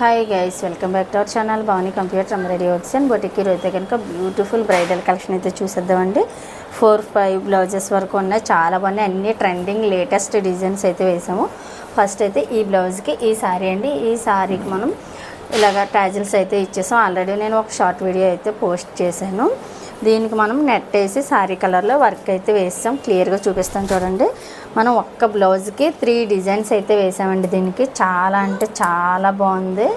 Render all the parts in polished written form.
Hi guys, welcome back to our channel Bhavani computer ready అవుట్స్ and బొటిక్కి అయితే కనుక బ్యూటిఫుల్ బ్రైడల్ కలెక్షన్ అయితే చూసేద్దామండి. 4-5 బ్లౌజెస్ వరకు ఉన్నాయి. చాలా బాగున్నాయి. అన్ని ట్రెండింగ్ లేటెస్ట్ డిజైన్స్ అయితే వేసాము. ఫస్ట్ అయితే ఈ బ్లౌజ్కి ఈ శారీ అండి. ఈ శారీకి మనం ఇలాగ టాజిల్స్ అయితే ఇచ్చేసాం. ఆల్రెడీ నేను ఒక షార్ట్ వీడియో అయితే పోస్ట్ చేశాను. దీనికి మనం నెట్ వేసి శారీ కలర్లో వర్క్ అయితే వేసాం. క్లియర్గా చూపిస్తాం చూడండి. మనం ఒక్క బ్లౌజ్కి 3 డిజైన్స్ అయితే వేసామండి. దీనికి చాలా అంటే చాలా బాగుంది.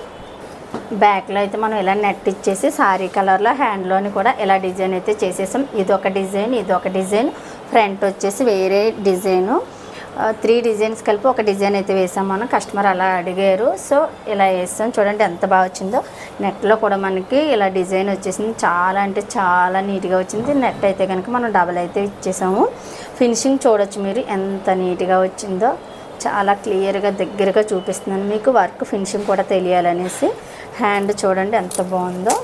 బ్యాక్లో అయితే మనం ఇలా నెట్ ఇచ్చేసి శారీ కలర్లో హ్యాండ్లోని కూడా ఇలా డిజైన్ అయితే చేసేసాం. ఇదొక డిజైన్, ఫ్రంట్ వచ్చేసి వేరే డిజైను. 3 డిజైన్స్ కలిపి ఒక డిజైన్ అయితే వేసాం. మనం కస్టమర్ అలా అడిగారు, సో ఇలా వేస్తాం. చూడండి ఎంత బాగా వచ్చిందో. నెట్లో కూడా మనకి ఇలా డిజైన్ వచ్చేసింది. చాలా అంటే చాలా నీట్గా వచ్చింది. నెట్ అయితే కనుక మనం డబల్ అయితే ఇచ్చేసాము. ఫినిషింగ్ చూడొచ్చు మీరు ఎంత నీట్గా వచ్చిందో. చాలా క్లియర్గా దగ్గరగా చూపిస్తున్నాను మీకు. వర్క్ ఫినిషింగ్ కూడా తెలియాలనేసి. హ్యాండ్ చూడండి ఎంత బాగుందో.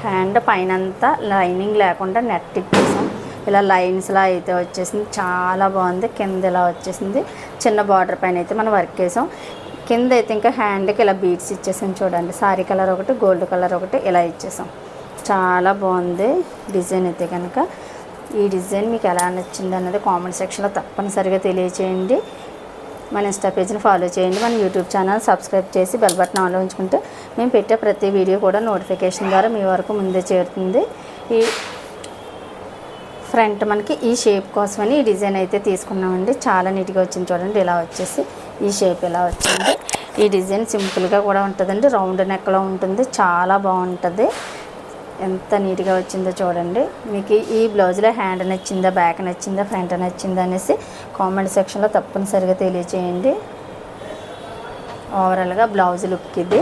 హ్యాండ్ పైన అంతా లైనింగ్ లేకుండా నెట్ ఇచ్చేసాం. ఇలా లైన్స్లా అయితే వచ్చేసింది. చాలా బాగుంది. కింద ఇలా వచ్చేసింది. చిన్న బార్డర్ పైన అయితే మనం వర్క్ వేసాం. కింద అయితే ఇంకా హ్యాండ్కి ఇలా బీడ్స్ ఇచ్చేసాం. చూడండి సారీ కలర్ ఒకటి, గోల్డ్ కలర్ ఒకటి ఇలా ఇచ్చేసాం. చాలా బాగుంది డిజైన్ అయితే కనుక. ఈ డిజైన్ మీకు ఎలా నచ్చింది అన్నది కామెంట్ సెక్షన్లో తప్పనిసరిగా తెలియచేయండి. మన ఇన్స్టా పేజ్ని ఫాలో చేయండి. మన యూట్యూబ్ ఛానల్ సబ్స్క్రైబ్ చేసి బెల్ బటన్ ఆన్లో ఉంచుకుంటే మేము పెట్టే ప్రతి వీడియో కూడా నోటిఫికేషన్ ద్వారా మీ వరకు ముందే చేరుతుంది. ఈ ఫ్రంట్ మనకి ఈ షేప్ కోసమని ఈ డిజైన్ అయితే తీసుకున్నామండి. చాలా నీట్గా వచ్చింది. చూడండి ఇలా వచ్చేసి ఈ షేప్ ఇలా వచ్చింది. ఈ డిజైన్ సింపుల్గా కూడా ఉంటుందండి. రౌండ్ నెక్లో ఉంటుంది. చాలా బాగుంటుంది. ఎంత నీట్గా వచ్చిందో చూడండి. మీకు ఈ బ్లౌజ్లో హ్యాండ్ నచ్చిందా, బ్యాక్ నచ్చిందా, ఫ్రంట్ నచ్చిందా అనేసి కామెంట్ సెక్షన్లో తప్పనిసరిగా తెలియచేయండి. ఓవరాల్గా బ్లౌజ్ లుక్ ఇది.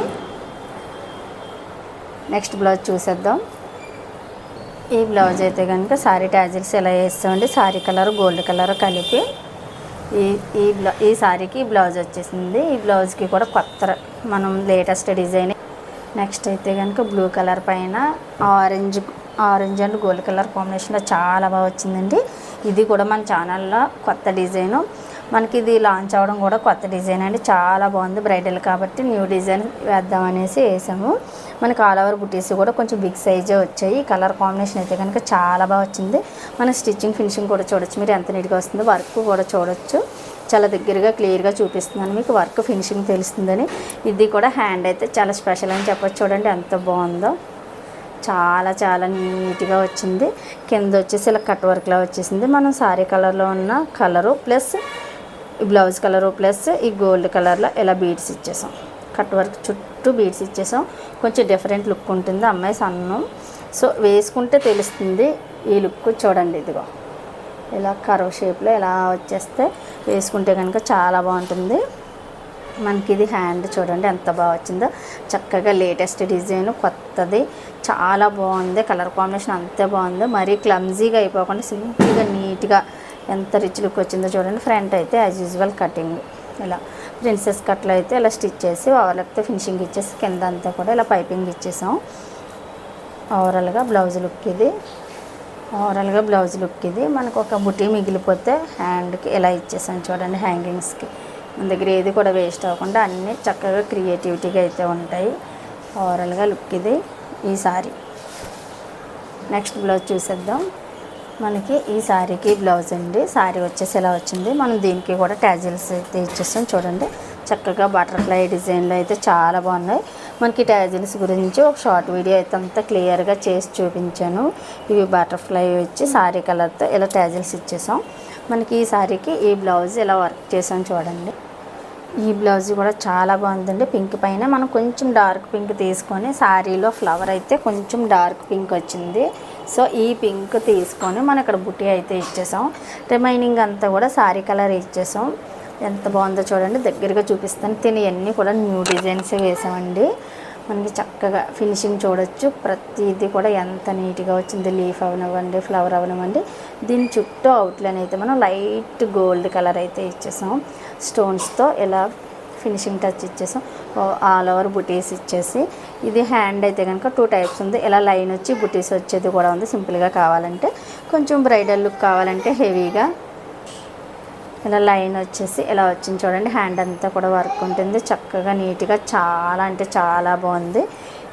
నెక్స్ట్ బ్లౌజ్ చూసేద్దాం. ఈ బ్లౌజ్ అయితే కనుక సారీ టాజిల్స్ ఎలా వేస్తామండి. సారీ కలర్ గోల్డ్ కలర్ కలిపి ఈ సారీకి బ్లౌజ్ వచ్చేసింది. ఈ బ్లౌజ్కి కూడా కొత్త మనం లేటెస్ట్ డిజైన్. నెక్స్ట్ అయితే కనుక బ్లూ కలర్ పైన ఆరెంజ్ అండ్ గోల్డ్ కలర్ కాంబినేషన్లో చాలా బాగా వచ్చిందండి. ఇది కూడా మన ఛానల్లో కొత్త డిజైను. మనకి ఇది లాంచ్ అవ్వడం కూడా కొత్త డిజైన్ అండి. చాలా బాగుంది. బ్రైడల్ కాబట్టి న్యూ డిజైన్ వేద్దామనేసి వేసాము. మనకి ఆల్ ఓవర్ బుటీస్ కూడా కొంచెం బిగ్ సైజే వచ్చాయి. కలర్ కాంబినేషన్ అయితే కనుక చాలా బాగా వచ్చింది. మన స్టిచ్చింగ్ ఫినిషింగ్ కూడా చూడొచ్చు మీరు ఎంత నీట్గా వస్తుందో. వర్క్ కూడా చూడొచ్చు. చాలా దగ్గరగా క్లియర్గా చూపిస్తున్నాను మీకు. వర్క్ ఫినిషింగ్ తెలుస్తుందని. ఇది కూడా హ్యాండ్ అయితే చాలా స్పెషల్ అని చెప్పొచ్చు. చూడండి ఎంత బాగుందో. చాలా చాలా నీట్గా వచ్చింది. కింద వచ్చేసి ఇలా కట్ వర్క్లా వచ్చేసింది. మనం సారీ కలర్లో ఉన్న కలరు ప్లస్ ఈ బ్లౌజ్ కలరు ప్లస్ ఈ గోల్డ్ కలర్లో ఇలా బీడ్స్ ఇచ్చేసాం. కట్ వర్క్ చుట్టూ బీడ్స్ ఇచ్చేసాం. కొంచెం డిఫరెంట్ లుక్ ఉంటుంది. అమ్మాయి సన్నం, సో వేసుకుంటే తెలుస్తుంది ఈ లుక్. చూడండి ఇదిగో ఇలా కర్వ్ షేప్లో ఇలా వచ్చేస్తే వేసుకుంటే కనుక చాలా బాగుంటుంది. మనకి ఇది హ్యాండ్ చూడండి ఎంత బాగా వచ్చిందో. చక్కగా లేటెస్ట్ డిజైన్, కొత్తది, చాలా బాగుంది. కలర్ కాంబినేషన్ అంతే బాగుంది. మరీ క్లమ్జీగా అయిపోకుండా సింపుల్గా నీట్గా ఎంత రిచ్ లుక్ వచ్చిందో చూడండి. ఫ్రంట్ అయితే యాజ్ యూజువల్ కటింగ్ ఇలా ప్రిన్సెస్ కట్లో అయితే ఇలా స్టిచ్ చేసి ఓవర్లెక్తో ఫినిషింగ్ ఇచ్చేసి కింద అంతా కూడా ఇలా పైపింగ్ ఇచ్చేసాం. ఓవరాల్గా బ్లౌజ్ లుక్ ఇది. మనకు ఒక బుటీ మిగిలిపోతే హ్యాండ్కి ఇలా ఇచ్చేసాం చూడండి. హ్యాంగింగ్స్కి మన దగ్గర ఏది కూడా వేస్ట్ అవ్వకుండా అన్నీ చక్కగా క్రియేటివిటీగా అయితే ఉంటాయి. ఓవరాల్గా లుక్ ఇది ఈ సారీ. నెక్స్ట్ బ్లౌజ్ చూసేద్దాం. మనకి ఈ సారీకి బ్లౌజ్ అండి. సారీ వచ్చేసి ఇలా వచ్చింది. మనం దీనికి కూడా టాజిల్స్ అయితే ఇచ్చేస్తాం. చూడండి చక్కగా బటర్ఫ్లై డిజైన్లో అయితే చాలా బాగున్నాయి. మనకి టాజిల్స్ గురించి ఒక షార్ట్ వీడియో అయితే అంతా క్లియర్గా చేసి చూపించాను. ఇవి బటర్ఫ్లై వచ్చి సారీ కలర్తో ఇలా టాజిల్స్ ఇచ్చేసాం. మనకి ఈ సారీకి ఈ బ్లౌజ్ ఇలా వర్క్ చేసాం చూడండి. ఈ బ్లౌజ్ కూడా చాలా బాగుందండి. పింక్ పైన మనం కొంచెం డార్క్ పింక్ తీసుకొని సారీలో ఫ్లవర్ అయితే కొంచెం డార్క్ పింక్ వచ్చింది. సో ఈ పింక్ తీసుకొని మనం ఇక్కడ బుటీ అయితే ఇచ్చేసాం. రిమైనింగ్ అంతా కూడా సారీ కలర్ ఇచ్చేసాం. ఎంత బాగుందో చూడండి. దగ్గరగా చూపిస్తాను. ఇవన్నీ కూడా న్యూ డిజైన్స్ వేసామండి. మనకి చక్కగా ఫినిషింగ్ చూడొచ్చు. ప్రతిదీ కూడా ఎంత నీట్గా వచ్చింది. లీఫ్ అవనివ్వండి, ఫ్లవర్ అవనివ్వండి. దీని చుట్టూ అవుట్లైన్ అయితే మనం లైట్ గోల్డ్ కలర్ అయితే ఇచ్చేసాం. స్టోన్స్తో ఇలా ఫినిషింగ్ టచ్ ఇచ్చేసాం. ఆల్ ఓవర్ బుటీస్ ఇచ్చేసి ఇది హ్యాండ్ అయితే కనుక 2 టైప్స్ ఉంది. ఇలా లైన్ వచ్చి బుటీస్ వచ్చేది కూడా ఉంది. సింపుల్గా కావాలంటే, కొంచెం బ్రైడల్ లుక్ కావాలంటే హెవీగా ఇలా లైన్ వచ్చేసి ఇలా వచ్చింది చూడండి. హ్యాండ్ అంతా కూడా వర్క్ ఉంటుంది, చక్కగా నీట్గా చాలా అంటే చాలా బాగుంది.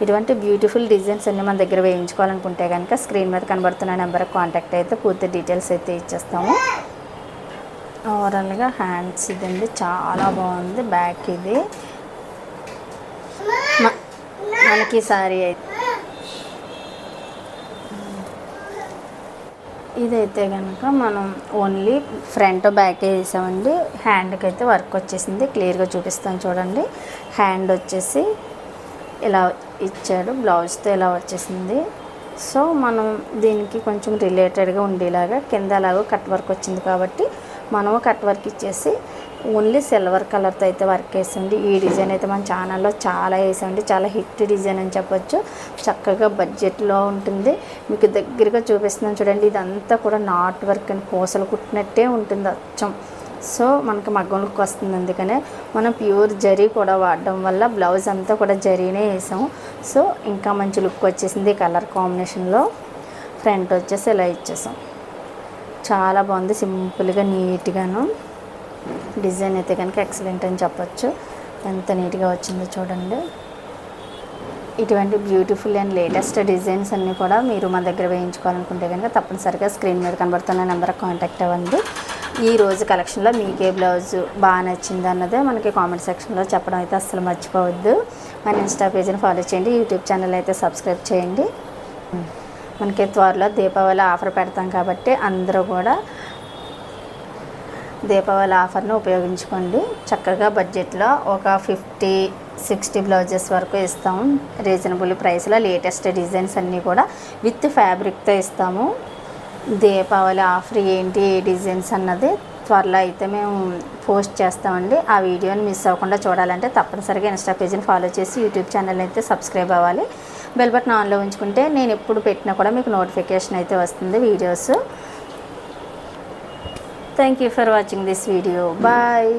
ఇటువంటి బ్యూటిఫుల్ డిజైన్స్ అన్నీ మన దగ్గర వేయించుకోవాలనుకుంటే కనుక స్క్రీన్ మీద కనబడుతున్న నెంబర్కి కాంటాక్ట్ అయితే పూర్తి డీటెయిల్స్ అయితే ఇచ్చేస్తాము. ఓవరాల్గా హ్యాండ్స్ ఇదండి, చాలా బాగుంది. బ్యాక్ ఇది మనకి సారీ అయితే ఇదైతే కనుక మనం ఓన్లీ ఫ్రంట్ బ్యాక్ వేసామండి. హ్యాండ్కి అయితే వర్క్ వచ్చేసింది, క్లియర్గా చూపిస్తాను చూడండి. హ్యాండ్ వచ్చేసి ఇలా ఇచ్చాడు, బ్లౌజ్తో ఇలా వచ్చేసింది. సో మనం దీనికి కొంచెం రిలేటెడ్గా ఉండేలాగా కింద అలాగో కట్ వర్క్ వచ్చింది కాబట్టి మనము కట్ వర్క్ ఇచ్చేసి ఓన్లీ సిల్వర్ కలర్తో అయితే వర్క్ వేసండి. ఈ డిజైన్ అయితే మన ఛానల్లో చాలా వేసామండి, చాలా హిట్ డిజైన్ అని చెప్పొచ్చు. చక్కగా బడ్జెట్లో ఉంటుంది. మీకు దగ్గరగా చూపిస్తున్నాను చూడండి. ఇదంతా కూడా నాట్ వర్క్ అని పూసలు కుట్టినట్టే ఉంటుంది అచ్చం. సో మనకి మగ్గం లుక్ వస్తుంది. అందుకనే మనం ప్యూర్ జరీ కూడా వాడడం వల్ల బ్లౌజ్ అంతా కూడా జరీనే వేసాం. సో ఇంకా మంచి లుక్ వచ్చేసింది కలర్ కాంబినేషన్లో. ఫ్రంట్ వచ్చేసి ఇలా ఇచ్చేసాం, చాలా బాగుంది. సింపుల్గా నీట్గాను డిజైన్ అయితే కనుక ఎక్సలెంట్ అని చెప్పొచ్చు. ఎంత నీట్గా వచ్చిందో చూడండి. ఇటువంటి బ్యూటిఫుల్ అండ్ లేటెస్ట్ డిజైన్స్ అన్నీ కూడా మీరు మన దగ్గర వేయించుకోవాలనుకుంటే కనుక తప్పనిసరిగా స్క్రీన్ మీద కనబడుతున్న నెంబర్కి కాంటాక్ట్ అవ్వండి. ఈ రోజు కలెక్షన్లో మీకే బ్లౌజ్ బాగా నచ్చింది అన్నదే మనకి కామెంట్ సెక్షన్లో చెప్పడం అయితే అస్సలు మర్చిపోవద్దు. మన ఇన్స్టా పేజ్ని ఫాలో చేయండి, యూట్యూబ్ ఛానల్ అయితే సబ్స్క్రైబ్ చేయండి. మనకి త్వరలో దీపావళి ఆఫర్ పెడతాం కాబట్టి అందరూ కూడా దీపావళి ఆఫర్ను ఉపయోగించుకోండి. చక్కగా బడ్జెట్లో ఒక 50-60 బ్లౌజెస్ వరకు ఇస్తాము. రీజనబుల్ ప్రైస్లో లేటెస్ట్ డిజైన్స్ అన్నీ కూడా విత్ ఫ్యాబ్రిక్తో ఇస్తాము. దీపావళి ఆఫర్ ఏంటి, ఏ డిజైన్స్ అన్నది త్వరలో అయితే మేము పోస్ట్ చేస్తామండి. ఆ వీడియోని మిస్ అవ్వకుండా చూడాలంటే తప్పనిసరిగా ఇన్స్టా పేజ్ని ఫాలో చేసి యూట్యూబ్ ఛానల్ అయితే సబ్స్క్రైబ్ అవ్వాలి. బెల్ బటన్ ఆన్లో ఉంచుకుంటే నేను ఎప్పుడు పెట్టినా కూడా మీకు నోటిఫికేషన్ అయితే వస్తుంది videos. Thank you for watching this video. Bye.